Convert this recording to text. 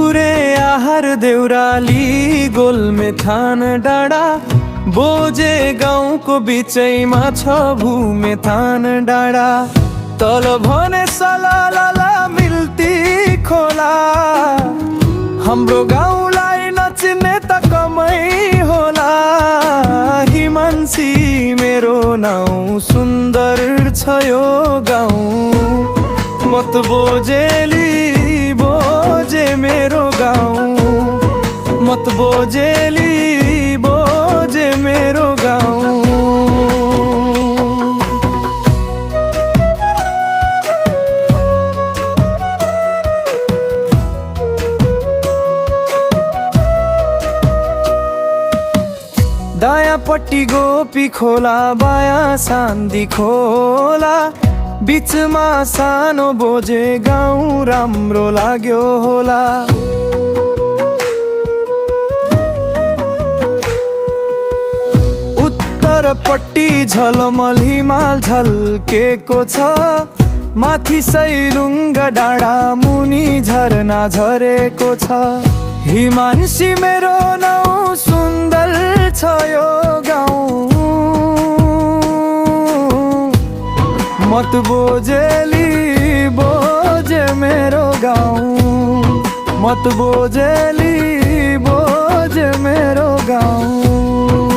पुकुरे आहार देउराली गोलमेथान डाँडा बोजे गाउँको बिचैमा छ भूमेथान डाँडा। तल भने सलाला मिल्ती खोला, हाम्रो गाउँलाई नचिन्ने त कमै होला। हिमांशी मेरो नाउँ, सुन्दर छ यो गाउँ। मत बोजेली बोजे मेरो गाउँ, मत बोजेली बोजे मेरो गाउँ। दायाँपट्टि गोपी खोला, बायाँ सान्दी खोला, बिचमा सानो बोजे गाउँ राम्रो लाग्यो होला। उत्तरपट्टि झलमल हिमाल झल्केको छ, माथि सैलुङ्गा डाँडा, मुनि झरना झरेको छ। हिमांशी मेरो नाउँ, सुन्दर छ यो गाउँ। मत बोजेली बोजे मेरो गाउँ, मत बोजेली बोजे मेरो गाउँ।